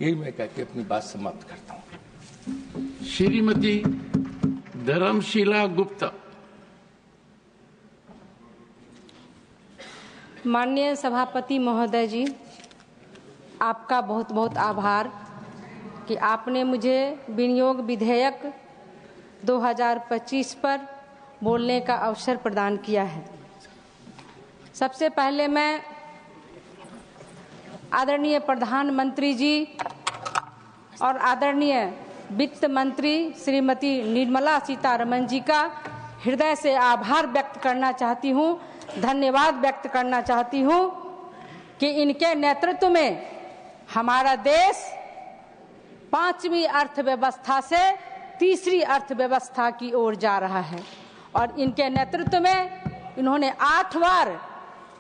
यही मैं कह के अपनी बात समाप्त करता हूँ। श्रीमती धर्मशिला गुप्ता। माननीय सभापति महोदय जी, आपका बहुत बहुत आभार कि आपने मुझे विनियोग विधेयक 2025 पर बोलने का अवसर प्रदान किया है। सबसे पहले मैं आदरणीय प्रधानमंत्री जी और आदरणीय वित्त मंत्री श्रीमती निर्मला सीतारमण जी का हृदय से आभार व्यक्त करना चाहती हूँ, धन्यवाद व्यक्त करना चाहती हूँ कि इनके नेतृत्व में हमारा देश 5वीं अर्थव्यवस्था से तीसरी अर्थव्यवस्था की ओर जा रहा है और इनके नेतृत्व में इन्होंने 8 बार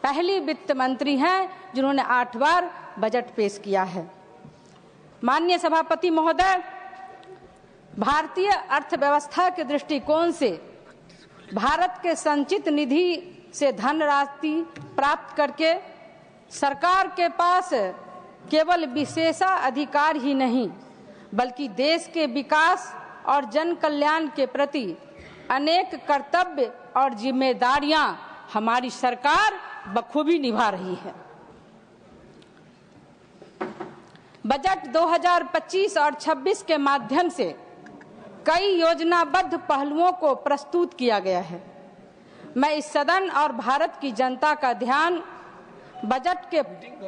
पहली वित्त मंत्री हैं जिन्होंने 8 बार बजट पेश किया है। माननीय सभापति महोदय, भारतीय अर्थव्यवस्था के दृष्टिकोण से भारत के संचित निधि से धनराशि प्राप्त करके सरकार के पास केवल विशेषाधिकार ही नहीं बल्कि देश के विकास और जन कल्याण के प्रति अनेक कर्तव्य और जिम्मेदारियां हमारी सरकार बखूबी निभा रही है। बजट 2025 और 26 के माध्यम से कई योजनाबद्ध पहलुओं को प्रस्तुत किया गया है। मैं इस सदन और भारत की जनता का ध्यान बजट के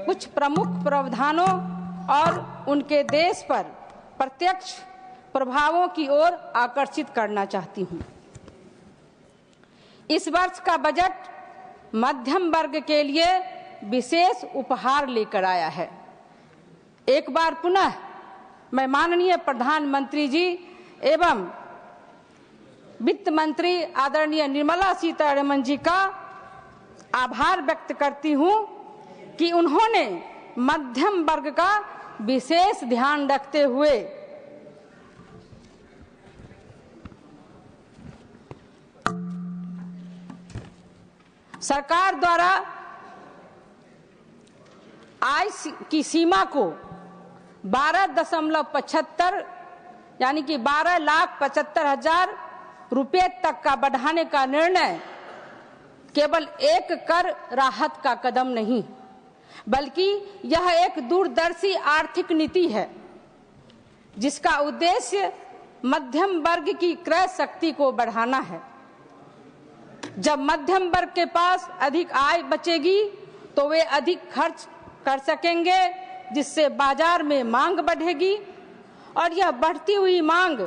कुछ प्रमुख प्रावधानों और उनके देश पर प्रत्यक्ष प्रभावों की ओर आकर्षित करना चाहती हूँ। इस वर्ष का बजट मध्यम वर्ग के लिए विशेष उपहार लेकर आया है। एक बार पुनः मैं माननीय प्रधानमंत्री जी एवं वित्त मंत्री आदरणीय निर्मला सीतारमण जी का आभार व्यक्त करती हूँ कि उन्होंने मध्यम वर्ग का विशेष ध्यान रखते हुए सरकार द्वारा आय की सीमा को 12.75 यानी कि 12,75,000 रुपये तक का बढ़ाने का निर्णय केवल एक कर राहत का कदम नहीं बल्कि यह एक दूरदर्शी आर्थिक नीति है जिसका उद्देश्य मध्यम वर्ग की क्रय शक्ति को बढ़ाना है। जब मध्यम वर्ग के पास अधिक आय बचेगी तो वे अधिक खर्च कर सकेंगे जिससे बाजार में मांग बढ़ेगी और यह बढ़ती हुई मांग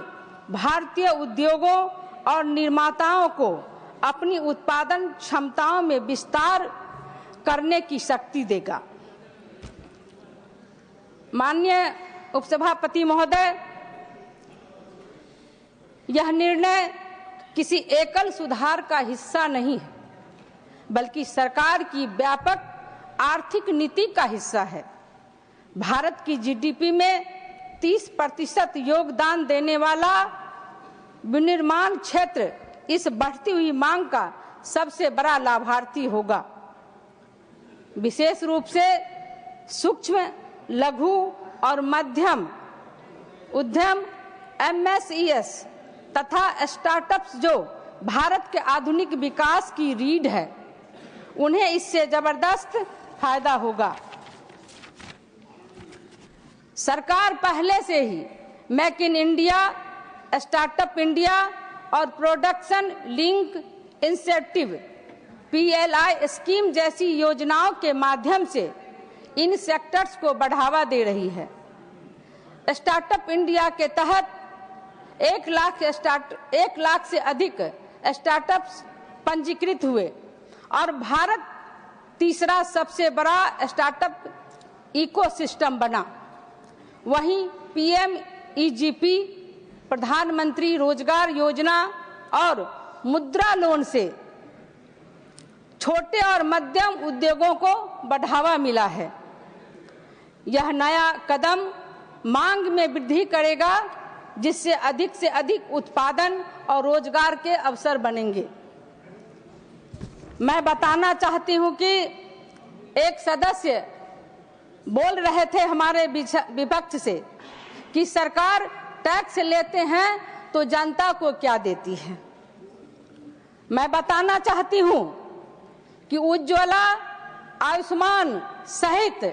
भारतीय उद्योगों और निर्माताओं को अपनी उत्पादन क्षमताओं में विस्तार करने की शक्ति देगा। माननीय उपसभापति महोदय, यह निर्णय किसी एकल सुधार का हिस्सा नहीं है बल्कि सरकार की व्यापक आर्थिक नीति का हिस्सा है। भारत की जीडीपी में 30% योगदान देने वाला विनिर्माण क्षेत्र इस बढ़ती हुई मांग का सबसे बड़ा लाभार्थी होगा। विशेष रूप से सूक्ष्म, लघु और मध्यम उद्यम MSES तथा स्टार्टअप्स जो भारत के आधुनिक विकास की रीढ़ है, उन्हें इससे जबरदस्त फायदा होगा। सरकार पहले से ही make in India, startup India और production link incentive PLI scheme जैसी योजनाओं के माध्यम से इन सेक्टर्स को बढ़ावा दे रही है। स्टार्टअप इंडिया के तहत 1 लाख से अधिक स्टार्टअप्स पंजीकृत हुए और भारत तीसरा सबसे बड़ा स्टार्टअप इकोसिस्टम बना। वहीं PMEGP, प्रधानमंत्री रोजगार योजना और मुद्रा लोन से छोटे और मध्यम उद्योगों को बढ़ावा मिला है। यह नया कदम मांग में वृद्धि करेगा जिससे अधिक उत्पादन और रोजगार के अवसर बनेंगे। मैं बताना चाहती हूं कि एक सदस्य बोल रहे थे हमारे विपक्ष से कि सरकार टैक्स लेते हैं तो जनता को क्या देती है। मैं बताना चाहती हूं कि उज्ज्वला, आयुष्मान सहित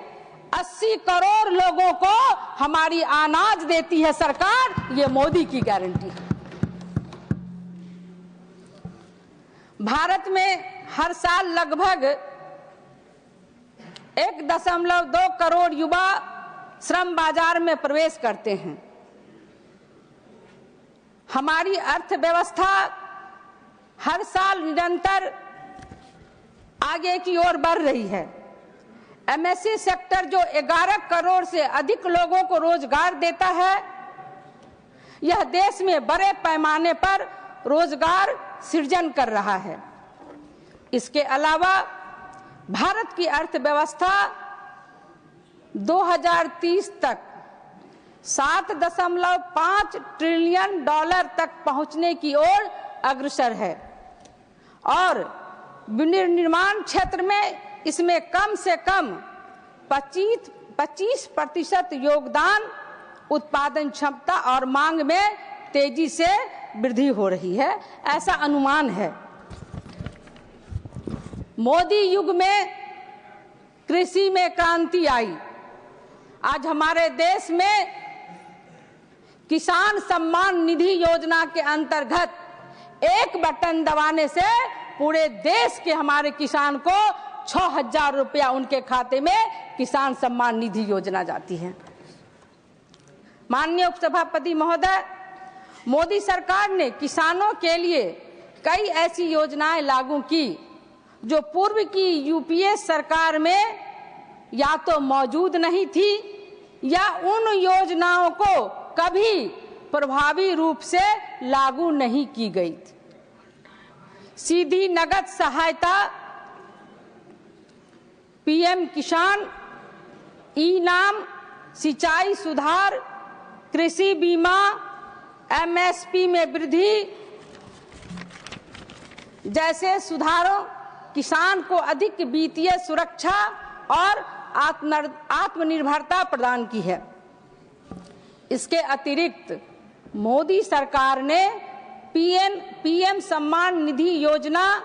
80 करोड़ लोगों को हमारी अनाज देती है सरकार, ये मोदी की गारंटी है। भारत में हर साल लगभग 1.2 करोड़ युवा श्रम बाजार में प्रवेश करते हैं। हमारी अर्थव्यवस्था हर साल निरंतर आगे की ओर बढ़ रही है। एमएसई सेक्टर जो 11 करोड़ से अधिक लोगों को रोजगार देता है, यह देश में बड़े पैमाने पर रोजगार सृजन कर रहा है। इसके अलावा भारत की अर्थव्यवस्था 2030 तक $7.5 ट्रिलियन तक पहुंचने की ओर अग्रसर है और विनिर्माण क्षेत्र में इसमें कम से कम 25% योगदान, उत्पादन क्षमता और मांग में तेजी से वृद्धि हो रही है, ऐसा अनुमान है। मोदी युग में कृषि में क्रांति आई। आज हमारे देश में किसान सम्मान निधि योजना के अंतर्गत एक बटन दबाने से पूरे देश के हमारे किसान को 6,000 रुपया उनके खाते में किसान सम्मान निधि योजना जाती है। माननीय उपसभापति महोदय, मोदी सरकार ने किसानों के लिए कई ऐसी योजनाएं लागू की जो पूर्व की यूपीए सरकार में या तो मौजूद नहीं थी या उन योजनाओं को कभी प्रभावी रूप से लागू नहीं की गई थी। सीधी नगद सहायता, पीएम किसान, ई-नाम, सिंचाई सुधार, कृषि बीमा, एमएसपी में वृद्धि जैसे सुधारों किसान को अधिक वित्तीय सुरक्षा और आत्मनिर्भरता प्रदान की है। इसके अतिरिक्त मोदी सरकार ने पीएम सम्मान निधि योजना,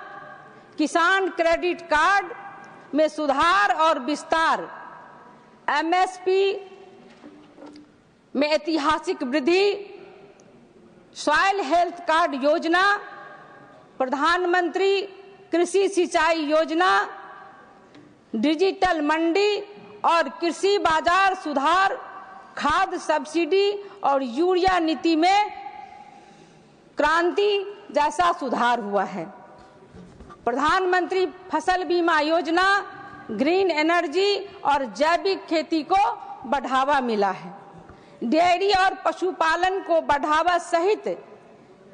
किसान क्रेडिट कार्ड में सुधार और विस्तार, एमएसपी में ऐतिहासिक वृद्धि, सॉइल हेल्थ कार्ड योजना, प्रधानमंत्री कृषि सिंचाई योजना, डिजिटल मंडी और कृषि बाजार सुधार, खाद सब्सिडी और यूरिया नीति में क्रांति जैसा सुधार हुआ है। प्रधानमंत्री फसल बीमा योजना, ग्रीन एनर्जी और जैविक खेती को बढ़ावा मिला है। डेयरी और पशुपालन को बढ़ावा सहित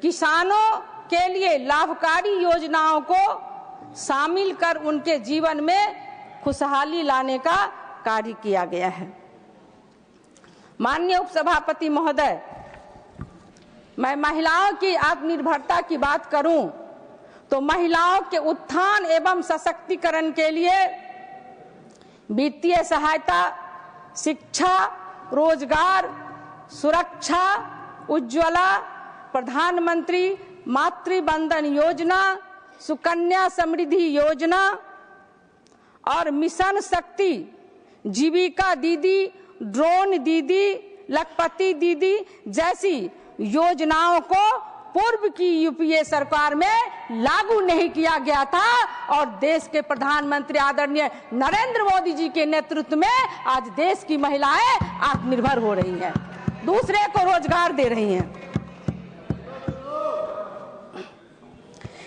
किसानों के लिए लाभकारी योजनाओं को शामिल कर उनके जीवन में खुशहाली लाने का कार्य किया गया है। माननीय उपसभापति महोदय, मैं महिलाओं की आत्मनिर्भरता की बात करूं तो महिलाओं के उत्थान एवं सशक्तिकरण के लिए वित्तीय सहायता, शिक्षा, रोजगार, सुरक्षा, उज्ज्वला, प्रधानमंत्री मातृवंदन योजना, सुकन्या समृद्धि योजना और मिशन शक्ति, जीविका दीदी, ड्रोन दीदी, लखपति दीदी जैसी योजनाओं को पूर्व की यूपीए सरकार में लागू नहीं किया गया था और देश के प्रधानमंत्री आदरणीय नरेंद्र मोदी जी के नेतृत्व में आज देश की महिलाएं आत्मनिर्भर हो रही हैं, दूसरे को रोजगार दे रही हैं।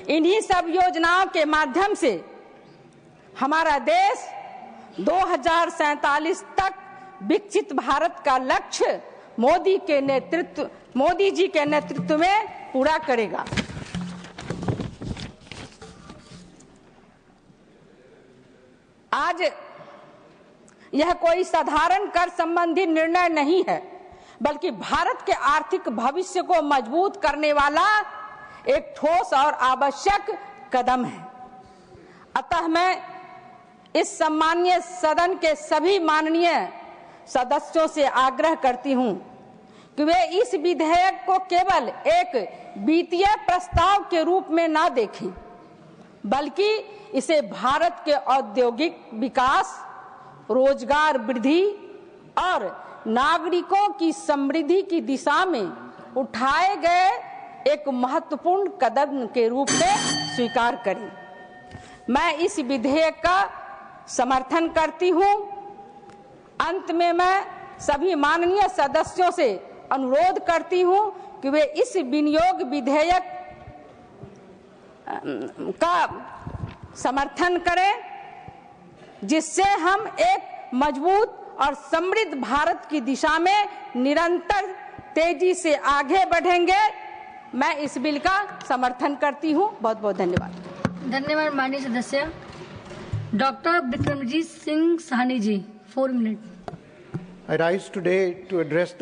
इन्हीं सब योजनाओं के माध्यम से हमारा देश 2047 तक विकसित भारत का लक्ष्य मोदी जी के नेतृत्व में पूरा करेगा। आज यह कोई साधारण कर संबंधी निर्णय नहीं है, बल्कि भारत के आर्थिक भविष्य को मजबूत करने वाला एक ठोस और आवश्यक कदम है। अतः मैं इस सम्मानीय सदन के सभी माननीय सदस्यों से आग्रह करती हूं कि वे इस विधेयक को केवल एक वित्तीय प्रस्ताव के रूप में न देखें, बल्कि इसे भारत के औद्योगिक विकास, रोजगार वृद्धि और नागरिकों की समृद्धि की दिशा में उठाए गए एक महत्वपूर्ण कदम के रूप में स्वीकार करें। मैं इस विधेयक का समर्थन करती हूं। अंत में मैं सभी माननीय सदस्यों से अनुरोध करती हूं कि वे इस विनियोग विधेयक का समर्थन करें, जिससे हम एक मजबूत और समृद्ध भारत की दिशा में निरंतर तेजी से आगे बढ़ेंगे। मैं इस बिल का समर्थन करती हूं। बहुत बहुत धन्यवाद। धन्यवाद माननीय सदस्य doctor Vikramjit Singh Sahni ji, 4 minute. I rise today to address the